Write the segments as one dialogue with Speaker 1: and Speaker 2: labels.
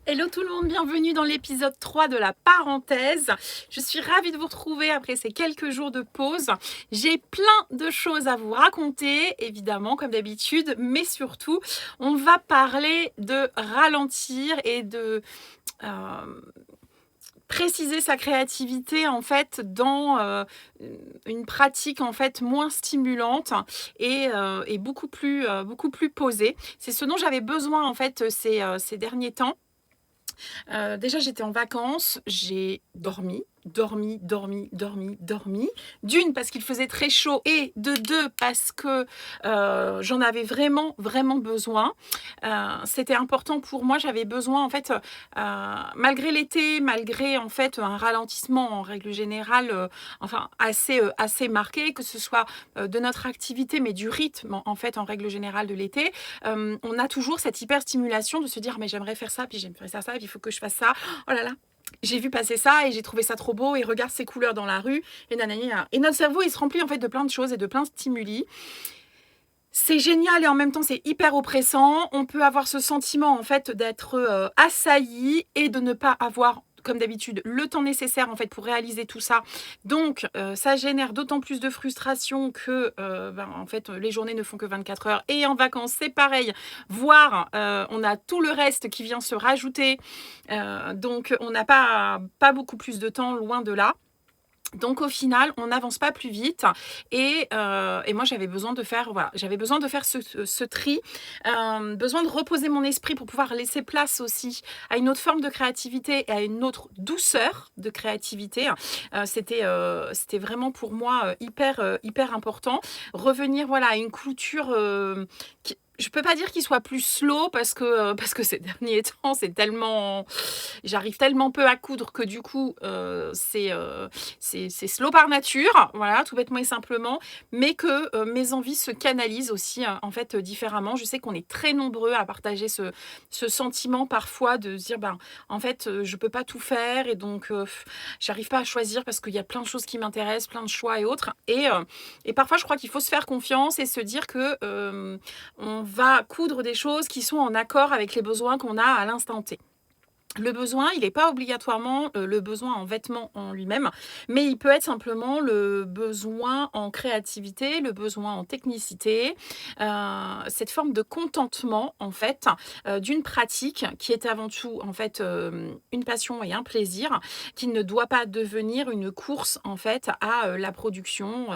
Speaker 1: Hello tout le monde, bienvenue dans l'épisode 3 de la parenthèse. Je suis ravie de vous retrouver après ces quelques jours de pause. J'ai plein de choses à vous raconter, évidemment, comme d'habitude, mais surtout, on va parler de ralentir et de préciser sa créativité en fait dans une pratique en fait moins stimulante et beaucoup plus posée. C'est ce dont j'avais besoin en fait ces derniers temps. Déjà, j'étais en vacances, j'ai dormi. D'une, parce qu'il faisait très chaud et de deux, parce que j'en avais vraiment besoin. C'était important pour moi, j'avais besoin en fait, malgré l'été, malgré en fait un ralentissement en règle générale, enfin assez marqué, que ce soit de notre activité, mais du rythme en fait en règle générale de l'été. On a toujours cette hyper stimulation de se dire mais j'aimerais faire ça, puis j'aimerais faire ça, puis il faut que je fasse ça. Oh là là, j'ai vu passer ça et j'ai trouvé ça trop beau et regarde ces couleurs dans la rue et nanani. Et notre cerveau il se remplit en fait de plein de choses et de plein de stimuli. C'est génial et en même temps c'est hyper oppressant. On peut avoir ce sentiment en fait d'être assailli et de ne pas avoir comme d'habitude le temps nécessaire en fait pour réaliser tout ça. Donc ça génère d'autant plus de frustration que en fait les journées ne font que 24 heures et en vacances c'est pareil. Voire on a tout le reste qui vient se rajouter. Donc on n'a pas beaucoup plus de temps, loin de là. Donc au final, on n'avance pas plus vite et moi j'avais besoin de faire ce tri, besoin de reposer mon esprit pour pouvoir laisser place aussi à une autre forme de créativité et à une autre douceur de créativité. C'était vraiment pour moi hyper important. Revenir à une clôture je peux pas dire qu'il soit plus slow parce que ces derniers temps j'arrive tellement peu à coudre que du coup c'est slow par nature, voilà, tout bêtement et simplement, mais que mes envies se canalisent aussi en fait différemment. Je sais qu'on est très nombreux à partager ce sentiment parfois de se dire en fait je peux pas tout faire et donc j'arrive pas à choisir parce qu'il y a plein de choses qui m'intéressent, plein de choix et autres et parfois je crois qu'il faut se faire confiance et se dire que on va coudre des choses qui sont en accord avec les besoins qu'on a à l'instant T. Le besoin, il n'est pas obligatoirement le besoin en vêtements en lui-même, mais il peut être simplement le besoin en créativité, le besoin en technicité, cette forme de contentement en fait d'une pratique qui est avant tout en fait une passion et un plaisir, qui ne doit pas devenir une course en fait à la production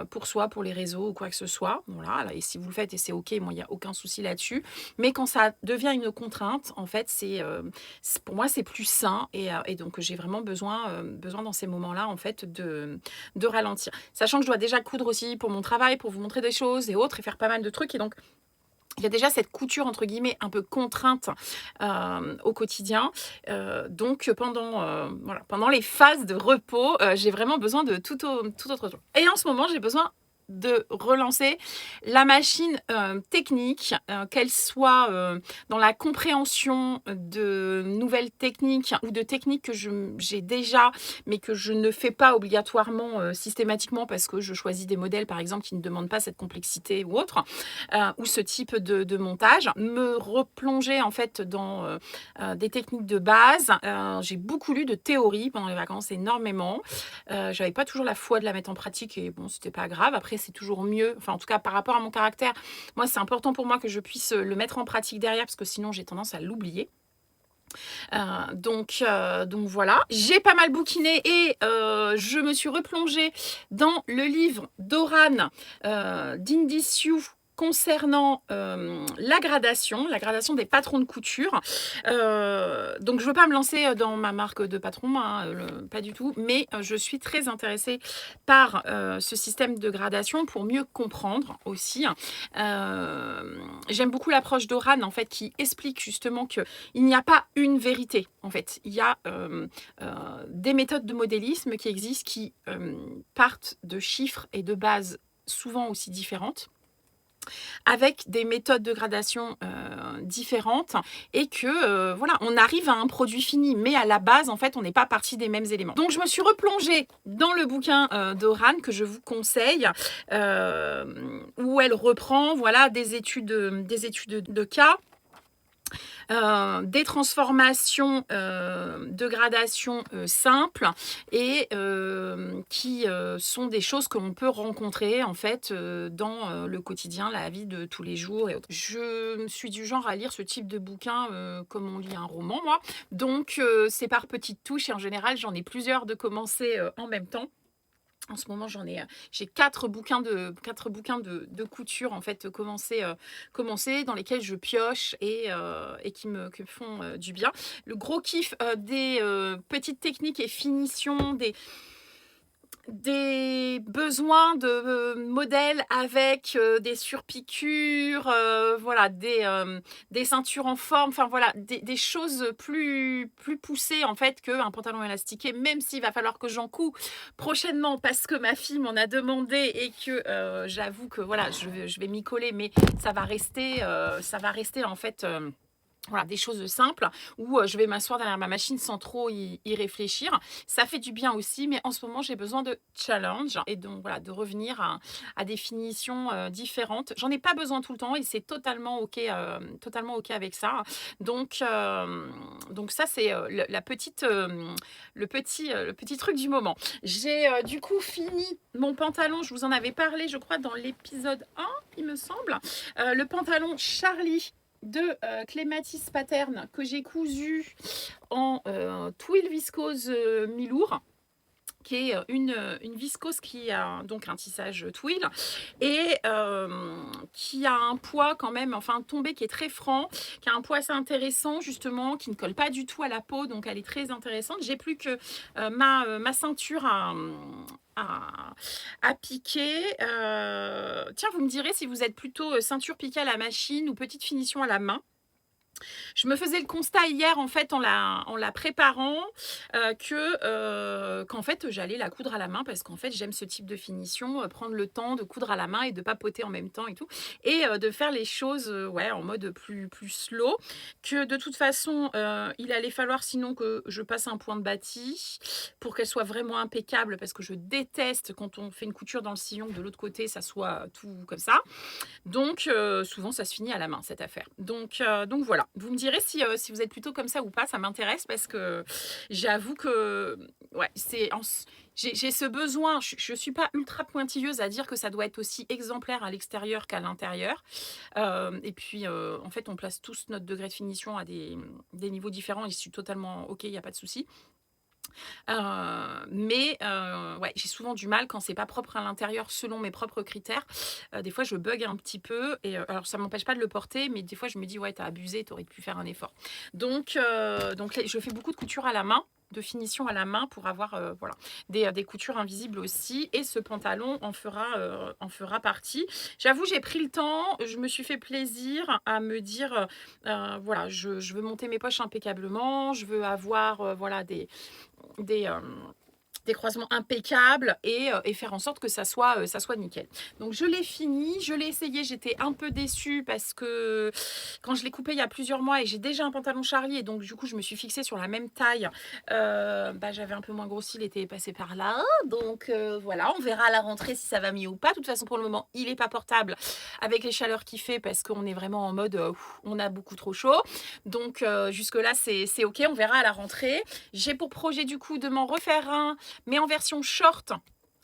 Speaker 1: pour soi, pour les réseaux ou quoi que ce soit. Voilà, et si vous le faites et c'est ok, moi il n'y a aucun souci là-dessus. Mais quand ça devient une contrainte, en fait, pour moi c'est plus sain et donc j'ai vraiment besoin dans ces moments-là en fait de ralentir. Sachant que je dois déjà coudre aussi pour mon travail, pour vous montrer des choses et autres et faire pas mal de trucs et donc il y a déjà cette couture entre guillemets un peu contrainte au quotidien. Donc pendant les phases de repos, j'ai vraiment besoin de tout autre chose. Et en ce moment, j'ai besoin de relancer la machine technique, qu'elle soit dans la compréhension de nouvelles techniques ou de techniques que j'ai déjà mais que je ne fais pas obligatoirement systématiquement parce que je choisis des modèles par exemple qui ne demandent pas cette complexité ou autre ou ce type de montage, me replonger en fait dans des techniques de base. J'ai beaucoup lu de théorie pendant les vacances, énormément. J'avais pas toujours la foi de la mettre en pratique et bon, c'était pas grave. Après, c'est toujours mieux. Enfin, en tout cas, par rapport à mon caractère, moi, c'est important pour moi que je puisse le mettre en pratique derrière parce que sinon, j'ai tendance à l'oublier. Donc voilà, j'ai pas mal bouquiné et je me suis replongée dans le livre d'Oran d'Indiciu concernant la gradation des patrons de couture. Donc je veux pas me lancer dans ma marque de patron, pas du tout, mais je suis très intéressée par ce système de gradation pour mieux comprendre aussi. J'aime beaucoup l'approche d'Oran en fait qui explique justement que il n'y a pas une vérité en fait. Il y a des méthodes de modélisme qui existent qui partent de chiffres et de bases souvent aussi différentes, avec des méthodes de gradation différentes et que on arrive à un produit fini, mais à la base en fait on n'est pas parti des mêmes éléments. Donc je me suis replongée dans le bouquin d'Oran que je vous conseille, où elle reprend des études de cas Des transformations, de gradation, simples et qui, sont des choses que l'on peut rencontrer en fait, dans, le quotidien, la vie de tous les jours et autres. Je suis du genre à lire ce type de bouquin, comme on lit un roman moi, donc c'est par petites touches et en général j'en ai plusieurs de commencer, en même temps. En ce moment, j'ai 4 bouquins de couture en fait, commencés dans lesquels je pioche et qui me font, du bien. Le gros kiff, des, petites techniques et finitions, des besoins de, modèles avec, des surpiqûres, voilà, des ceintures en forme, enfin voilà, des choses plus poussées en fait qu'un pantalon élastiqué, même s'il va falloir que j'en couds prochainement parce que ma fille m'en a demandé et que, j'avoue que voilà, je vais m'y coller, mais ça va rester en fait, voilà, des choses simples où, je vais m'asseoir derrière ma machine sans trop y réfléchir. Ça fait du bien aussi, mais en ce moment, j'ai besoin de challenge et donc voilà, de revenir à des finitions, différentes. J'en ai pas besoin tout le temps et c'est totalement OK avec ça. Donc ça, c'est, le petit truc du moment. J'ai, du coup fini mon pantalon, je vous en avais parlé, je crois, dans l'épisode 1, il me semble. Le pantalon Charlie de Clématis Pattern que j'ai cousu en twill viscose mi-lourd, qui est une viscose qui a donc un tissage twill et qui a un poids quand même, enfin un tombé qui est très franc, qui a un poids assez intéressant justement, qui ne colle pas du tout à la peau, donc elle est très intéressante. J'ai plus que ma ceinture à piquer. Tiens, vous me direz si vous êtes plutôt ceinture piquée à la machine ou petite finition à la main. Je me faisais le constat hier en fait en la préparant qu'en fait j'allais la coudre à la main parce qu'en fait j'aime ce type de finition, prendre le temps de coudre à la main et de papoter en même temps et tout et de faire les choses ouais en mode plus slow, que de toute façon il allait falloir sinon que je passe un point de bâti pour qu'elle soit vraiment impeccable parce que je déteste quand on fait une couture dans le sillon que de l'autre côté ça soit tout comme ça. Donc souvent ça se finit à la main cette affaire. Donc voilà. Vous me direz si vous êtes plutôt comme ça ou pas, ça m'intéresse parce que j'avoue que ouais, j'ai ce besoin, je suis pas ultra pointilleuse à dire que ça doit être aussi exemplaire à l'extérieur qu'à l'intérieur. Et puis en fait on place tous notre degré de finition à des niveaux différents et je suis totalement OK, il y a pas de souci. Mais ouais, j'ai souvent du mal quand c'est pas propre à l'intérieur selon mes propres critères. Des fois, je bug un petit peu et alors ça m'empêche pas de le porter, mais des fois, je me dis: «Ouais, tu as abusé, tu aurais pu faire un effort». Donc les je fais beaucoup de couture à la main, de finition à la main pour avoir, voilà, des coutures invisibles aussi et ce pantalon en fera partie. J'avoue, j'ai pris le temps, je me suis fait plaisir à me dire, voilà, je veux monter mes poches impeccablement, je veux avoir, voilà, des, des croisements impeccables et faire en sorte que ça soit nickel. Donc je l'ai fini, je l'ai essayé, j'étais un peu déçue parce que quand je l'ai coupé il y a plusieurs mois et j'ai déjà un pantalon Charlie et donc du coup je me suis fixée sur la même taille, bah, j'avais un peu moins grossi, il était passé par là. Donc voilà, on verra à la rentrée si ça va mieux ou pas. De toute façon pour le moment il est pas portable avec les chaleurs qu'il fait parce qu'on est vraiment en mode on a beaucoup trop chaud. Donc jusque là c'est OK, on verra à la rentrée. J'ai pour projet du coup de m'en refaire un mais en version short,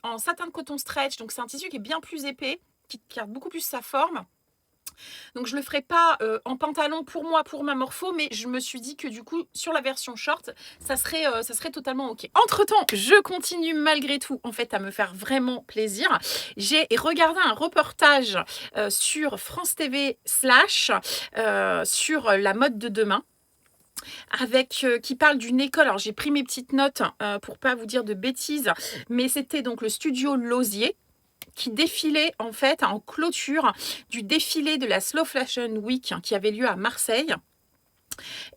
Speaker 1: en satin de coton stretch. Donc c'est un tissu qui est bien plus épais, qui garde beaucoup plus sa forme. Donc je le ferai pas en pantalon pour moi, pour ma morpho, mais je me suis dit que du coup sur la version short, ça serait totalement OK. Entre-temps, je continue malgré tout en fait à me faire vraiment plaisir. J'ai regardé un reportage sur France TV slash sur la mode de demain qui parle d'une école. Alors j'ai pris mes petites notes pour pas vous dire de bêtises, mais c'était donc le studio Lausier qui défilait en fait en clôture du défilé de la Slow Fashion Week qui avait lieu à Marseille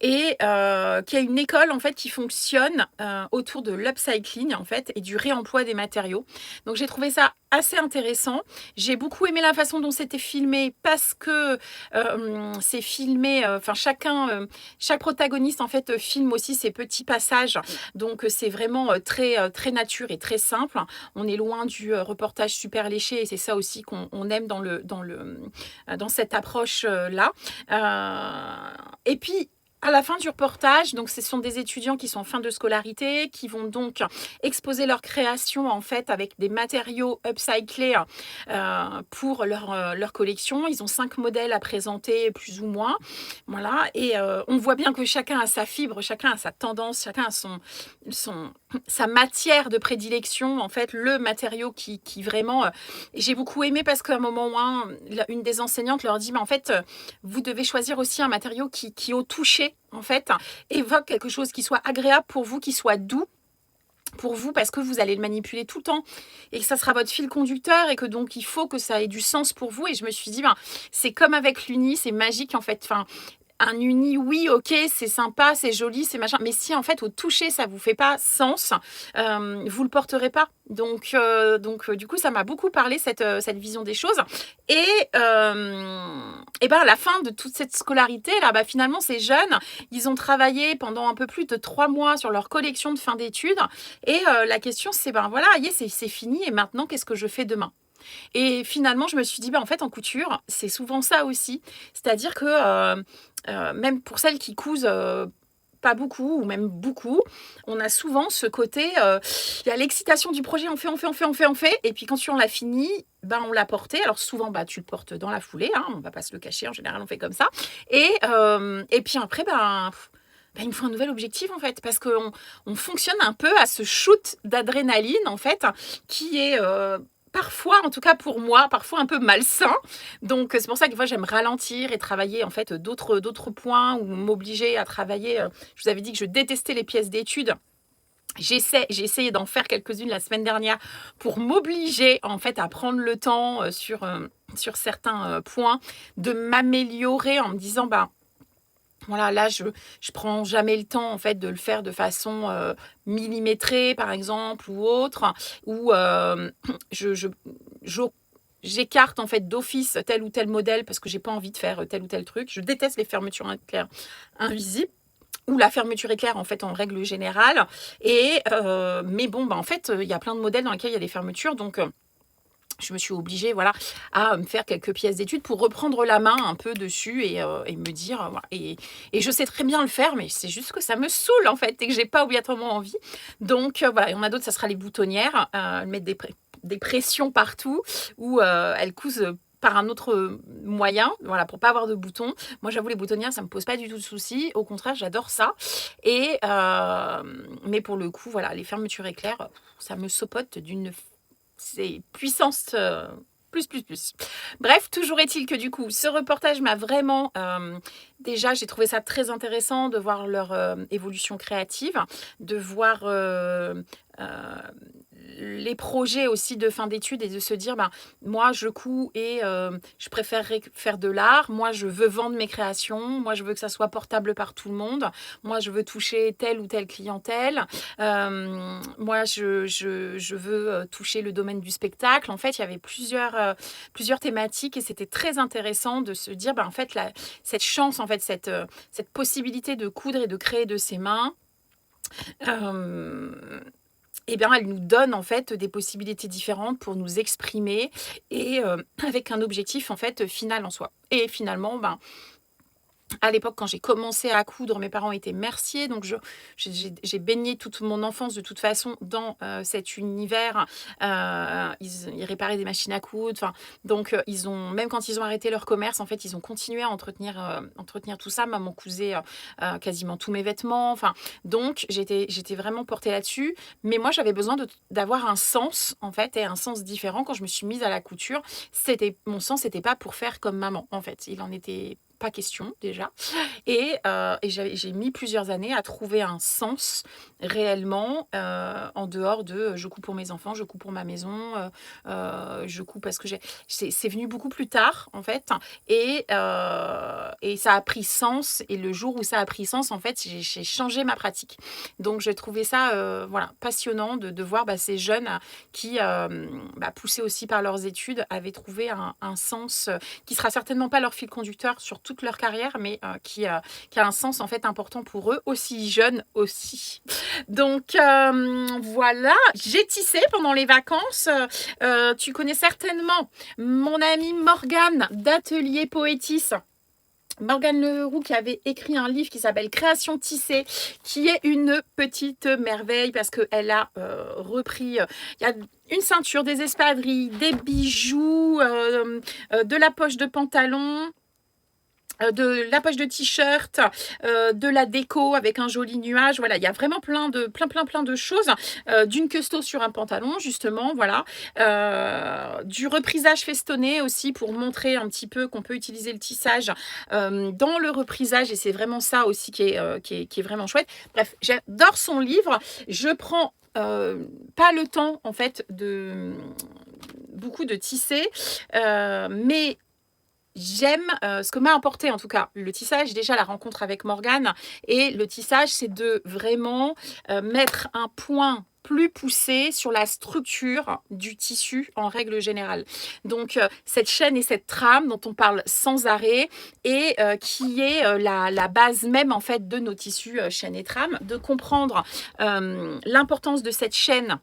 Speaker 1: et qui a une école en fait qui fonctionne autour de l'upcycling en fait et du réemploi des matériaux. Donc j'ai trouvé ça assez intéressant. J'ai beaucoup aimé la façon dont c'était filmé parce que, c'est filmé, enfin chaque protagoniste en fait, filme aussi ses petits passages. Donc, c'est vraiment, très nature et très simple. On est loin du, reportage super léché et c'est ça aussi qu'on aime dans cette approche, là. Et puis à la fin du reportage, donc ce sont des étudiants qui sont en fin de scolarité, qui vont donc exposer leur création en fait avec des matériaux upcyclés pour leur collection. Ils ont 5 modèles à présenter plus ou moins. Voilà. Et on voit bien que chacun a sa fibre, chacun a sa tendance, chacun a son, sa matière de prédilection, en fait, le matériau qui vraiment... j'ai beaucoup aimé parce qu'à un moment, une des enseignantes leur dit, mais en fait, vous devez choisir aussi un matériau qui au toucher, en fait, évoque quelque chose qui soit agréable pour vous, qui soit doux pour vous parce que vous allez le manipuler tout le temps et que ça sera votre fil conducteur et que donc il faut que ça ait du sens pour vous. Et je me suis dit, ben, c'est comme avec l'uni, c'est magique en fait. Enfin, un uni, oui, ok, c'est sympa, c'est joli, c'est machin. Mais si en fait au toucher ça vous fait pas sens, vous le porterez pas. Donc du coup ça m'a beaucoup parlé cette vision des choses. Et ben à la fin de toute cette scolarité là, bah, finalement ces jeunes, ils ont travaillé pendant un peu plus de 3 mois sur leur collection de fin d'études. Et la question c'est ben voilà, c'est fini et maintenant qu'est-ce que je fais demain? Et finalement, je me suis dit, bah, en fait, en couture, c'est souvent ça aussi. C'est-à-dire que même pour celles qui cousent pas beaucoup ou même beaucoup, on a souvent ce côté, il y a l'excitation du projet, on fait. Et puis quand on l'a fini, ben, on l'a porté. Alors souvent, bah, tu le portes dans la foulée, hein, on va pas se le cacher, en général, on fait comme ça. Et puis après, il me faut un nouvel objectif en fait, parce qu'on fonctionne un peu à ce shoot d'adrénaline en fait, qui est parfois, en tout cas pour moi, parfois un peu malsain. Donc c'est pour ça que moi j'aime ralentir et travailler en fait d'autres points ou m'obliger à travailler. Je vous avais dit que je détestais les pièces d'études. J'ai essayé d'en faire quelques-unes la semaine dernière pour m'obliger en fait à prendre le temps sur certains points, de m'améliorer en me disant bah voilà, là, je prends jamais le temps, en fait, de le faire de façon, millimétrée, par exemple, ou autre, ou, je j'o j'écarte, en fait, d'office tel ou tel modèle parce que j'ai pas envie de faire, tel ou tel truc. Je déteste les fermetures éclair invisibles ou la fermeture éclair, en fait, en règle générale. Mais bon, bah, en fait, il y a plein de modèles dans lesquels il y a des fermetures donc je me suis obligée, voilà, à me faire quelques pièces d'études pour reprendre la main un peu dessus et me dire, voilà. Et je sais très bien le faire, mais c'est juste que ça me saoule en fait et que j'ai pas obligatoirement envie. Donc voilà, il y en a d'autres, ça sera les boutonnières, elles mettent des pressions partout ou elles cousent par un autre moyen, voilà, pour pas avoir de boutons. Moi, j'avoue, les boutonnières, ça me pose pas du tout de soucis. Au contraire, j'adore ça. Mais pour le coup, voilà, les fermetures éclairs, ça me saupote d'une c'est puissance plus. Bref, toujours est-il que du coup, ce reportage m'a vraiment... déjà, j'ai trouvé ça très intéressant de voir leur évolution créative, de voir euh, les projets aussi de fin d'études et de se dire, ben, moi, je couds et je préférerais faire de l'art. Moi, je veux vendre mes créations. Moi, je veux que ça soit portable par tout le monde. Moi, je veux toucher telle ou telle clientèle. Moi, je veux toucher le domaine du spectacle. En fait, il y avait plusieurs thématiques et c'était très intéressant de se dire, en fait, cette chance, en fait, cette possibilité de coudre et de créer de ses mains, euh, eh bien, elle nous donne en fait des possibilités différentes pour nous exprimer et avec un objectif en fait final en soi. Et finalement, à l'époque, quand j'ai commencé à coudre, mes parents étaient merciers, donc j'ai baigné toute mon enfance de toute façon dans cet univers. Ils réparaient des machines à coudre. Enfin, donc, même quand ils ont arrêté leur commerce, en fait, ils ont continué à entretenir tout ça. Maman cousait quasiment tous mes vêtements. Enfin, donc, j'étais vraiment portée là-dessus. Mais moi, j'avais besoin d'avoir un sens, en fait, et un sens différent. Quand je me suis mise à la couture, mon sens n'était pas pour faire comme maman, en fait. Il en était pas question déjà. Et j'ai mis plusieurs années à trouver un sens réellement, en dehors de, je couds pour mes enfants, je couds pour ma maison, je couds parce que c'est venu beaucoup plus tard en fait, et ça a pris sens, et le jour où ça a pris sens, en fait, j'ai changé ma pratique. Donc je trouvais ça, voilà, passionnant de voir, ces jeunes qui, poussés aussi par leurs études, avaient trouvé un sens, qui sera certainement pas leur fil conducteur sur toute leur carrière, mais qui a un sens en fait important pour eux, aussi jeunes aussi. Donc voilà, j'ai tissé pendant les vacances. Tu connais certainement mon amie Morgane d'Atelier Poétis. Morgane Leroux qui avait écrit un livre qui s'appelle Création tissée, qui est une petite merveille parce qu'elle a repris, il y a une ceinture, des espadrilles, des bijoux, de la poche de pantalon, de la poche de t-shirt, de la déco avec un joli nuage. Voilà, il y a vraiment plein de choses. D'une custo sur un pantalon, justement, voilà. Du reprisage festonné aussi pour montrer un petit peu qu'on peut utiliser le tissage dans le reprisage, et c'est vraiment ça aussi qui est vraiment chouette. Bref, j'adore son livre. Je prends pas le temps, en fait, de beaucoup de tisser, mais j'aime ce que m'a apporté en tout cas le tissage, déjà la rencontre avec Morgane, et le tissage, c'est de vraiment mettre un point plus poussé sur la structure du tissu en règle générale. Donc cette chaîne et cette trame dont on parle sans arrêt, et qui est la base même en fait de nos tissus chaîne et trame, de comprendre l'importance de cette chaîne,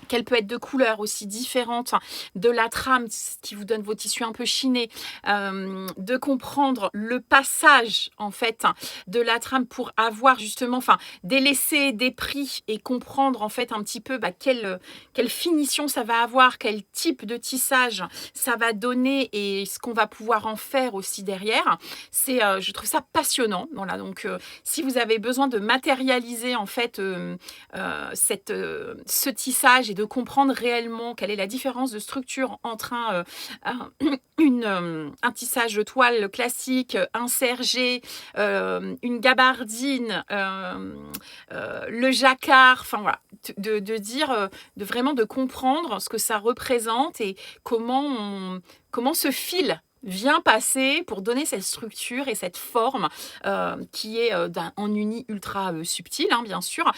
Speaker 1: qu'elle peut être de couleurs aussi différentes, de la trame qui vous donne vos tissus un peu chinés, de comprendre le passage en fait de la trame pour avoir justement, délaisser des prix et comprendre en fait un petit peu quelle finition ça va avoir, quel type de tissage ça va donner et ce qu'on va pouvoir en faire aussi derrière. Je trouve ça passionnant. Voilà, donc si vous avez besoin de matérialiser en fait ce tissage et de comprendre réellement quelle est la différence de structure entre un tissage toile classique, un sergé, une gabardine, le jacquard, voilà, de vraiment de comprendre ce que ça représente et comment ce fil vient passer pour donner cette structure et cette forme qui est en uni ultra subtil, hein, bien sûr,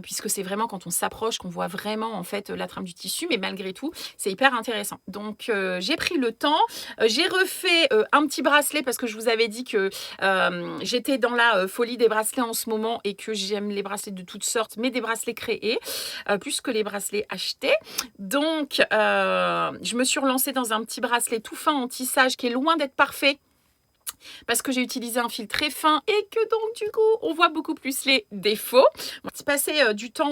Speaker 1: puisque c'est vraiment quand on s'approche qu'on voit vraiment en fait la trame du tissu, mais malgré tout c'est hyper intéressant. Donc j'ai pris le temps, j'ai refait un petit bracelet parce que je vous avais dit que j'étais dans la folie des bracelets en ce moment et que j'aime les bracelets de toutes sortes, mais des bracelets créés plus que les bracelets achetés. Donc je me suis relancée dans un petit bracelet tout fin en tissage qui est loin d'être parfait parce que j'ai utilisé un fil très fin et que donc du coup on voit beaucoup plus les défauts. J'ai passé du temps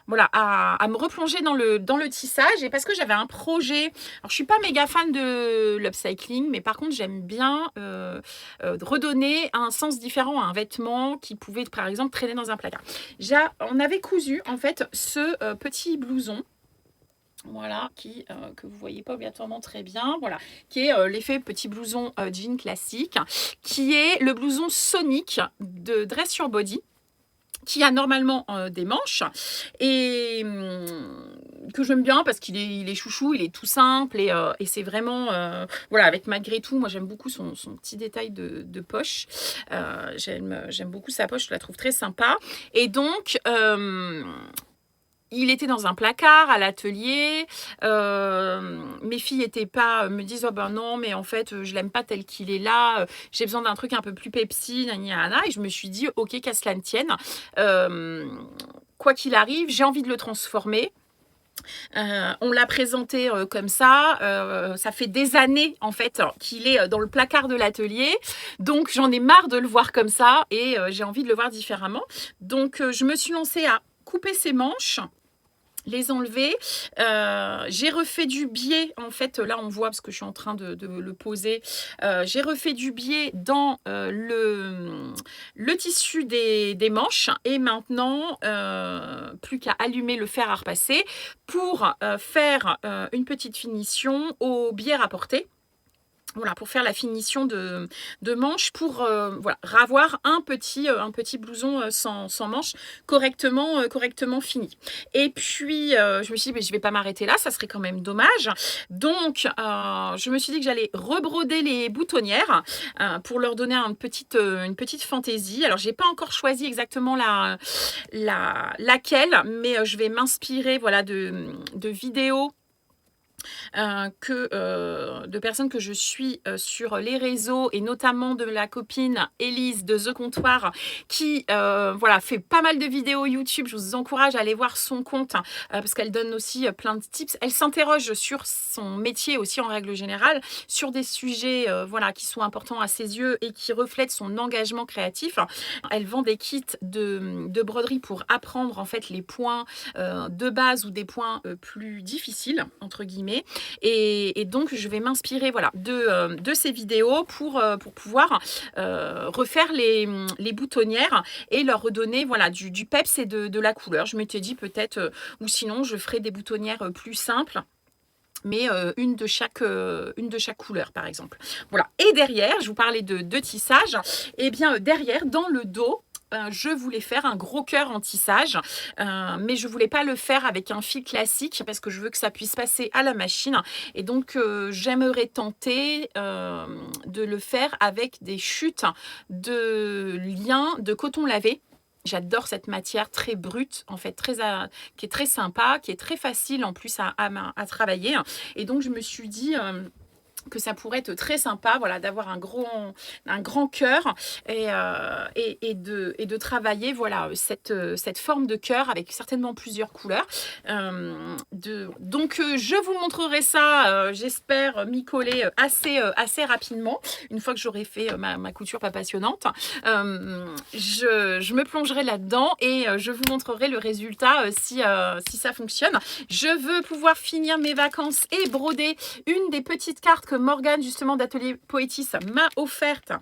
Speaker 1: voilà, à me replonger dans le tissage, et parce que j'avais un projet. Alors je suis pas méga fan de l'upcycling, mais par contre j'aime bien redonner un sens différent à un vêtement qui pouvait par exemple traîner dans un placard. On avait cousu en fait ce petit blouson, voilà, que vous voyez pas obligatoirement très bien, voilà, qui est l'effet petit blouson jean classique, qui est le blouson Sonic de Dress Your Body, qui a normalement des manches, et que j'aime bien parce qu'il est chouchou, il est tout simple, et c'est vraiment, voilà, avec malgré tout, moi j'aime beaucoup son petit détail de poche, j'aime beaucoup sa poche, je la trouve très sympa, et donc il était dans un placard à l'atelier. Mes filles me disent oh ben non, mais en fait je l'aime pas tel qu'il est là, j'ai besoin d'un truc un peu plus Pepsi, et je me suis dit ok, qu'à cela ne tienne, quoi qu'il arrive j'ai envie de le transformer. On l'a présenté comme ça, ça fait des années en fait qu'il est dans le placard de l'atelier, donc j'en ai marre de le voir comme ça, et j'ai envie de le voir différemment. Donc je me suis lancée à couper ses manches, les enlever. J'ai refait du biais, en fait, là on voit parce que je suis en train de le poser, j'ai refait du biais dans le tissu des manches, et maintenant plus qu'à allumer le fer à repasser pour faire une petite finition au biais rapporté. Voilà, pour faire la finition de manches, pour voilà, avoir un petit blouson sans manches correctement fini. Et puis, je me suis dit, mais je vais pas m'arrêter là, ça serait quand même dommage. Donc, je me suis dit que j'allais rebroder les boutonnières pour leur donner une petite fantaisie. Alors, j'ai pas encore choisi exactement laquelle, mais je vais m'inspirer voilà, de vidéos de personnes que je suis sur les réseaux et notamment de la copine Élise de The Comptoir qui voilà, fait pas mal de vidéos YouTube. Je vous encourage à aller voir son compte parce qu'elle donne aussi plein de tips. Elle s'interroge sur son métier aussi en règle générale, sur des sujets voilà, qui sont importants à ses yeux et qui reflètent son engagement créatif. Elle vend des kits de broderie pour apprendre en fait les points de base ou des points plus difficiles entre guillemets. Et donc, je vais m'inspirer voilà, de ces vidéos pour pouvoir refaire les boutonnières et leur redonner voilà, du peps et de la couleur. Je m'étais dit peut-être, ou sinon, je ferai des boutonnières plus simples mais une de chaque couleur par exemple. Voilà. Et derrière, je vous parlais de tissage, et bien derrière, dans le dos, je voulais faire un gros cœur en tissage, mais je voulais pas le faire avec un fil classique parce que je veux que ça puisse passer à la machine. Et donc, j'aimerais tenter de le faire avec des chutes de lin de coton lavé. J'adore cette matière très brute, en fait, qui est très sympa, qui est très facile en plus à travailler. Et donc, je me suis dit que ça pourrait être très sympa voilà, d'avoir un grand cœur et de travailler voilà, cette forme de cœur avec certainement plusieurs couleurs. Donc, je vous montrerai ça, j'espère m'y coller assez rapidement, une fois que j'aurai fait ma couture pas passionnante. Je me plongerai là-dedans et je vous montrerai le résultat si ça fonctionne. Je veux pouvoir finir mes vacances et broder une des petites cartes que Morgane justement d'Atelier Poétis m'a offerte,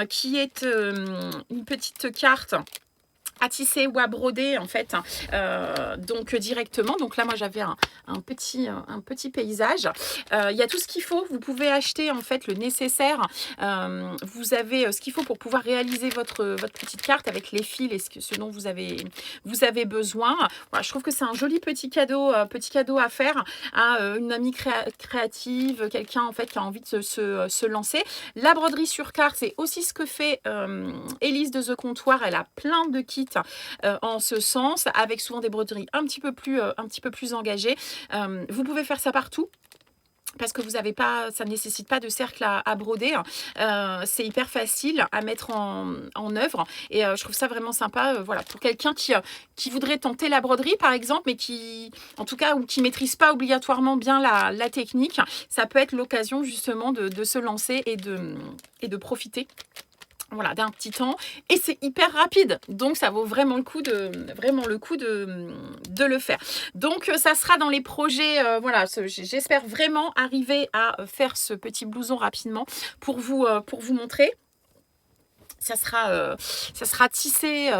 Speaker 1: qui est une petite carte à tisser ou à broder en fait donc directement. Donc là moi j'avais un petit paysage. Il y a tout ce qu'il faut, vous pouvez acheter en fait le nécessaire. Vous avez ce qu'il faut pour pouvoir réaliser votre petite carte avec les fils et ce dont vous avez besoin. Voilà, je trouve que c'est un joli petit cadeau à faire à une amie créative, quelqu'un en fait qui a envie de se lancer. La broderie sur carte, c'est aussi ce que fait Élise de The Comptoir. Elle a plein de kits en ce sens, avec souvent des broderies un petit peu plus engagées. Vous pouvez faire ça partout parce que vous avez pas, ça ne nécessite pas de cercle à broder. C'est hyper facile à mettre en œuvre et je trouve ça vraiment sympa voilà, pour quelqu'un qui voudrait tenter la broderie par exemple, mais qui, en tout cas, ou qui maîtrise pas obligatoirement bien la technique. Ça peut être l'occasion justement de se lancer et de profiter voilà, d'un petit temps et c'est hyper rapide donc ça vaut vraiment le coup de le faire. Donc ça sera dans les projets voilà, j'espère vraiment arriver à faire ce petit blouson rapidement pour vous montrer. Ça sera tissé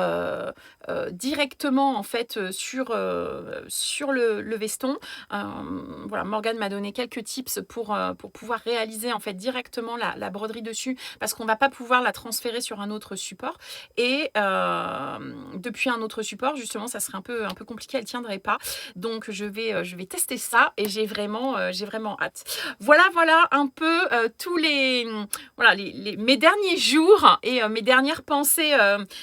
Speaker 1: directement en fait sur le veston. Voilà, Morgane m'a donné quelques tips pour pouvoir réaliser en fait directement la broderie dessus parce qu'on va pas pouvoir la transférer sur un autre support et depuis un autre support justement ça serait un peu compliqué, elle tiendrait pas. Donc je vais tester ça et j'ai vraiment hâte. Voilà un peu tous voilà mes derniers jours et mes dernières pensées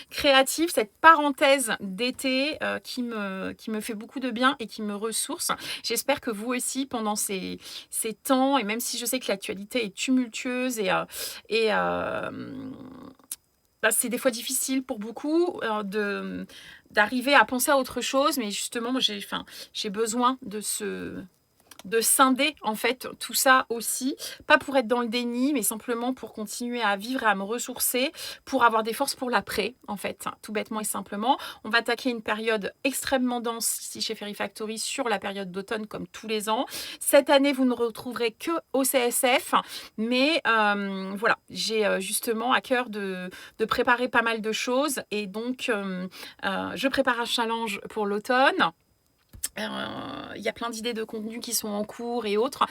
Speaker 1: créatives, cette parenthèse d'été qui me fait beaucoup de bien et qui me ressource. J'espère que vous aussi, pendant ces temps, et même si je sais que l'actualité est tumultueuse bah, c'est des fois difficile pour beaucoup d'arriver à penser à autre chose, mais justement, j'ai besoin de scinder en fait tout ça aussi, pas pour être dans le déni mais simplement pour continuer à vivre et à me ressourcer, pour avoir des forces pour l'après en fait, tout bêtement et simplement. On va attaquer une période extrêmement dense ici chez Fairy Factory sur la période d'automne comme tous les ans. Cette année vous ne retrouverez que au CSF mais voilà, j'ai justement à cœur de préparer pas mal de choses et donc je prépare un challenge pour l'automne. Il y a plein d'idées de contenu qui sont en cours et autres,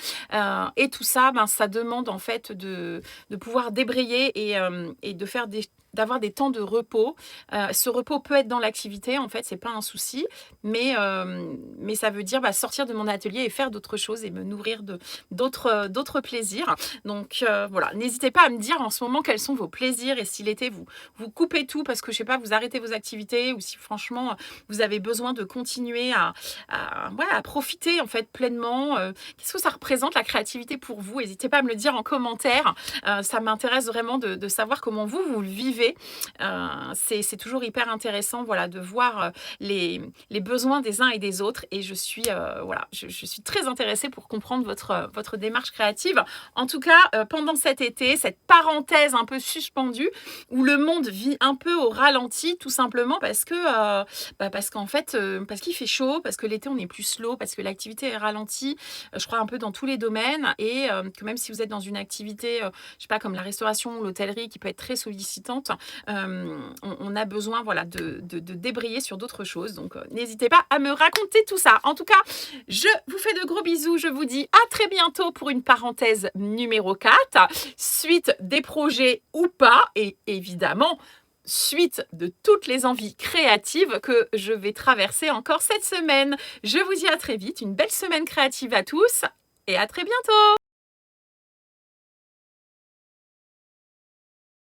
Speaker 1: et tout ça, ben, ça demande en fait de pouvoir débrayer et de faire d'avoir des temps de repos. Ce repos peut être dans l'activité, en fait, c'est pas un souci, mais ça veut dire, bah, sortir de mon atelier et faire d'autres choses et me nourrir de d'autres plaisirs. Donc voilà, n'hésitez pas à me dire en ce moment quels sont vos plaisirs et si l'été vous coupez tout parce que je sais pas, vous arrêtez vos activités ou si franchement, vous avez besoin de continuer ouais, à profiter en fait pleinement. Qu'est-ce que ça représente la créativité pour vous? N'hésitez pas à me le dire en commentaire. Ça m'intéresse vraiment de savoir comment vous le vivez. C'est toujours hyper intéressant, voilà, de voir les besoins des uns et des autres. Et je suis, voilà, je suis très intéressée pour comprendre votre démarche créative. En tout cas, pendant cet été, cette parenthèse un peu suspendue où le monde vit un peu au ralenti, tout simplement parce qu'en fait, parce qu'il fait chaud, parce que l'été on est plus slow, parce que l'activité est ralentie, je crois un peu dans tous les domaines et que même si vous êtes dans une activité, je sais pas, comme la restauration ou l'hôtellerie qui peut être très sollicitante, on a besoin, voilà, de débrayer sur d'autres choses. Donc n'hésitez pas à me raconter tout ça. En tout cas, je vous fais de gros bisous. Je vous dis à très bientôt pour une parenthèse numéro 4, suite des projets ou pas, et évidemment suite de toutes les envies créatives que je vais traverser encore cette semaine. Je vous dis à très vite, une belle semaine créative à tous et à très bientôt.